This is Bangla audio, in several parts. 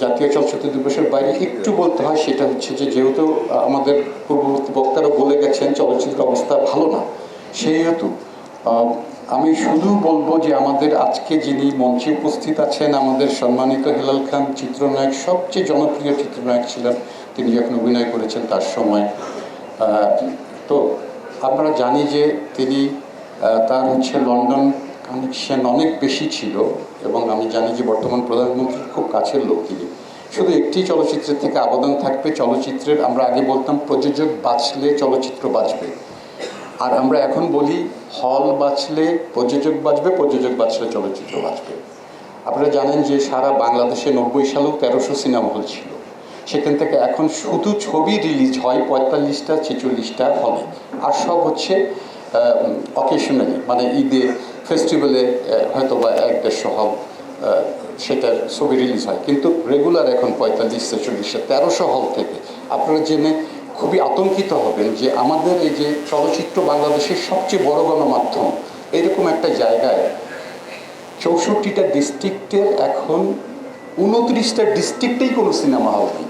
জাতীয় চলচ্চিত্র দিবসের বাইরে একটু বলতে হয়, সেটা হচ্ছে যে যেহেতু আমাদের পূর্ববর্তী বক্তারা বলে গেছেন চলচ্চিত্র অবস্থা ভালো না, সেহেতু আমি শুধু বলবো যে আমাদের আজকে যিনি মঞ্চে উপস্থিত আছেন আমাদের সম্মানিত হেলাল খান চিত্রনায়ক, সবচেয়ে জনপ্রিয় চিত্রনায়ক ছিলেন তিনি যখন অভিনয় করেছেন তার সময়। তো আমরা জানি যে তিনি তার হচ্ছে লন্ডন কানেকশন অনেক বেশি ছিল, এবং আমি জানি যে বর্তমান প্রধানমন্ত্রীর খুব কাছের লোক তিনি। শুধু একটি চলচ্চিত্রের থেকে আবেদন থাকবে, চলচ্চিত্রের আমরা আগে বলতাম প্রযোজক বাঁচলে চলচ্চিত্র বাঁচবে, আর আমরা এখন বলি হল বাঁচলে প্রযোজক বাঁচবে, প্রযোজক বাঁচলে চলচ্চিত্র বাঁচবে। আপনারা জানেন যে সারা বাংলাদেশে 90 সালেও 1300 সিনেমা হল ছিল, সেখান থেকে এখন শুধু ছবি রিলিজ হয় 45টা 46টা হলে, আর সব হচ্ছে অকেশনালি, মানে ঈদে ফেস্টিভ্যালে হয়তো বা 1-150 হল সেটা ছবি রিলিজ হয়, কিন্তু রেগুলার এখন 45-46টা 1300 হল থেকে। আপনারা জেনে খুবই আতঙ্কিত হবেন যে আমাদের এই যে চলচ্চিত্র বাংলাদেশের সবচেয়ে বড় গণমাধ্যম, এরকম একটা জায়গায় 64টা ডিস্ট্রিক্টের এখন 29টা ডিস্ট্রিক্টেই কোনো সিনেমা হল নেই।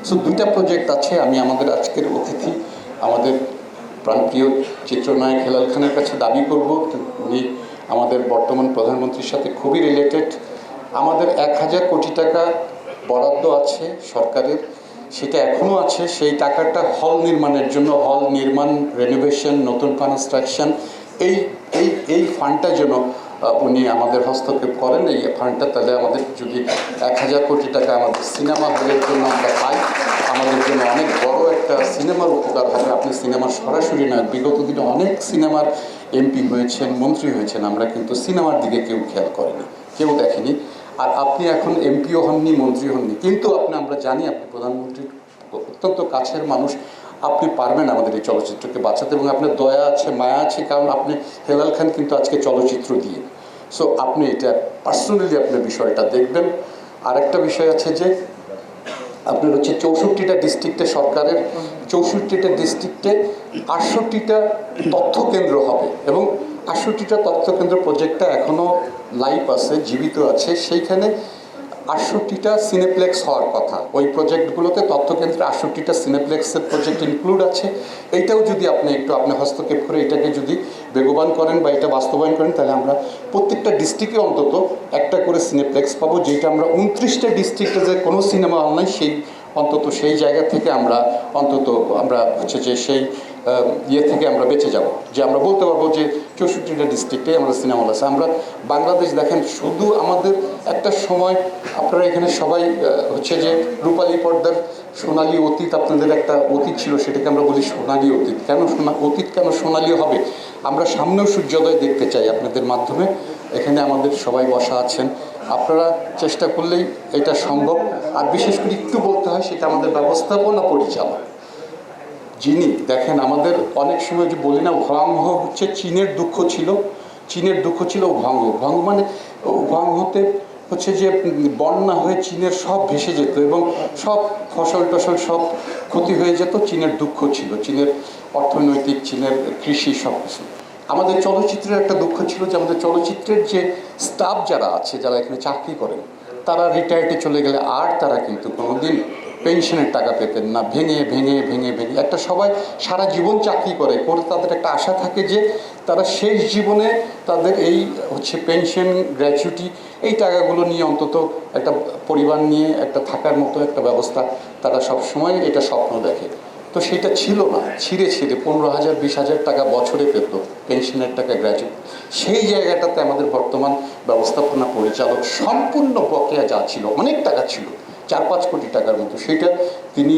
সো 2টা প্রজেক্ট আছে। আমি আমাদের আজকের অতিথি আমাদের প্রাণপ্রিয় চিত্রনায়ক হেলাল খানের কাছে দাবি করব, উনি আমাদের বর্তমান প্রধানমন্ত্রীর সাথে খুবই রিলেটেড। আমাদের 1000 কোটি টাকা বরাদ্দ আছে সরকারের, সেটা এখনও আছে। সেই টাকাটা হল নির্মাণের জন্য, হল নির্মাণ, রেনোভেশন, নতুন কনস্ট্রাকশন, এই এই এই ফান্ডটা যেন উনি আমাদের হস্তক্ষেপ করেন। এই ফান্ডটা তাহলে আমাদের যদি 1000 কোটি টাকা আমাদের সিনেমা হলের জন্য আমরা পাই, আমাদের জন্য অনেক বড় একটা সিনেমার উপকার হবে। আপনি সিনেমার সরাসরি নয়, বিগত দিনে অনেক সিনেমার এমপি হয়েছেন, মন্ত্রী হয়েছেন, আমরা কিন্তু সিনেমার দিকে কেউ খেয়াল করেনি, কেউ দেখেনি। আর আপনি এখন এমপিও হননি, মন্ত্রী হননি, কিন্তু আমরা জানি আপনি প্রধানমন্ত্রীর অত্যন্ত কাছের মানুষ, আপনি পারবেন আমাদের এই চলচ্চিত্রকে বাঁচাতে, এবং আপনার দয়া আছে, মায়া আছে, কারণ আপনি হেলাল খান কিন্তু আজকে চলচ্চিত্র দিয়ে। সো আপনি এটা পার্সোনালি আপনার বিষয়টা দেখবেন। আরেকটা বিষয় আছে যে আপনার হচ্ছে 64টা ডিস্ট্রিক্টে, সরকারের 64টা ডিস্ট্রিক্টে 68টা তথ্য কেন্দ্র হবে, এবং 68টা তথ্য কেন্দ্র প্রজেক্টটা এখনও লাইভ আছে, জীবিত আছে। সেইখানে 68টা সিনেপ্লেক্স হওয়ার কথা। ওই প্রজেক্টগুলোতে তথ্যকেন্দ্রে 68টা সিনেপ্লেক্সের প্রজেক্ট ইনক্লুড আছে। এইটাও যদি আপনি একটু আপনার হস্তক্ষেপ করে এটাকে যদি বেগবান করেন বা এটা বাস্তবায়ন করেন, তাহলে আমরা প্রত্যেকটা ডিস্ট্রিক্টে অন্তত একটা করে সিনেপ্লেক্স পাবো, যেটা আমরা 29টা ডিস্ট্রিক্টে যে কোনো সিনেমা হল নাই, সেই অন্তত সেই জায়গা থেকে আমরা হচ্ছে যে সেই থেকে আমরা বেঁচে যাব, যে আমরা বলতে পারবো যে 64টা ডিস্ট্রিক্টে আমরা সিনেমা হল আছে। আমরা বাংলাদেশ দেখেন, শুধু আমাদের একটা সময় আপনারা এখানে সবাই হচ্ছে যে রূপালী পর্দার সোনালী অতীত, আপনাদের একটা অতীত ছিল, সেটাকে আমরা বলি সোনালী অতীত। অতীত কেন সোনালী হবে? আমরা সামনেও সূর্যোদয় দেখতে চাই আপনাদের মাধ্যমে। এখানে আমাদের সবাই বসা আছেন, আপনারা চেষ্টা করলেই এটা সম্ভব। আর বিশেষ করে একটু বলতে হয়, সেটা আমাদের ব্যবস্থাপনা পরিচালক, যিনি দেখেন আমাদের অনেক সময় যে বলি না, ভঙ্গ হচ্ছে চীনের দুঃখ ছিল, চীনের দুঃখ ছিল ভঙ্গ মানে ভঙ্গতে হচ্ছে যে বন্যা হয়ে চীনের সব ভেসে যেত এবং সব ফসল টসল সব ক্ষতি হয়ে যেত। চীনের দুঃখ ছিল, চীনের অর্থনৈতিক, চীনের কৃষি, সব কিছু। আমাদের চলচ্চিত্রের একটা দুঃখ ছিল যে আমাদের চলচ্চিত্রের যে স্টাফ যারা আছে, যারা এখানে চাকরি করেন, তারা রিটায়ার্ডে চলে গেলে আর তারা কিন্তু কোনোদিন পেনশনের টাকা পেতেন না। ভেঙে ভেঙে ভেঙে ভেঙে একটা সবাই সারা জীবন চাকরি করে তাদের একটা আশা থাকে যে তারা শেষ জীবনে তাদের এই হচ্ছে পেনশন, গ্র্যাচুইটি, এই টাকাগুলো নিয়ে অন্তত একটা পরিবার নিয়ে একটা থাকার মতো একটা ব্যবস্থা, তারা সব সময় এটা স্বপ্ন দেখে। তো সেটা ছিল না, ছিঁড়ে 15,000 20,000 টাকা বছরে পেত পেনশনের টাকা, গ্র্যাচুইটি। সেই জায়গাটাতে আমাদের বর্তমান ব্যবস্থাপনা পরিচালক সম্পূর্ণ বকেয়া যা ছিল, অনেক টাকা ছিল, 4-5 কোটি টাকার মতো, সেটা তিনি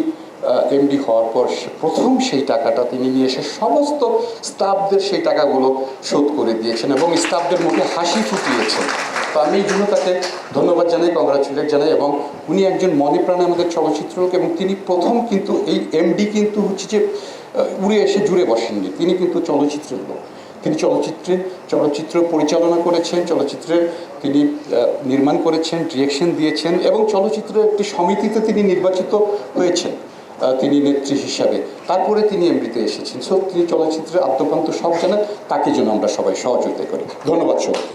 এমডি হওয়ার পর প্রথম সেই টাকাটা তিনি নিয়ে এসে সমস্ত স্টাফদের সেই টাকাগুলো শোধ করে দিয়েছেন এবং স্টাফদের মুখে হাসি ফুটিয়েছেন। তো আমি এই জন্য তাকে ধন্যবাদ জানাই, কংগ্রাচুলেট জানাই। এবং উনি একজন মনে প্রাণে আমাদের চলচ্চিত্র লোক, এবং তিনি প্রথম কিন্তু এই এমডি কিন্তু হচ্ছে যে উড়ে এসে জুড়ে বসেননি, তিনি কিন্তু চলচ্চিত্রের লোক। তিনি চলচ্চিত্র পরিচালনা করেছেন, চলচ্চিত্রের তিনি নির্মাণ করেছেন, ডিরেকশন দিয়েছেন, এবং চলচ্চিত্রের একটি সমিতিতে তিনি নির্বাচিত হয়েছেন তিনি নেত্রী হিসাবে। তারপরে তিনি এমডিতে এসেছেন। সো তিনি চলচ্চিত্রের আদ্যপ্রান্ত সব জানেন, তাকে যেন আমরা সবাই সহযোগিতা করি। ধন্যবাদ সবাই।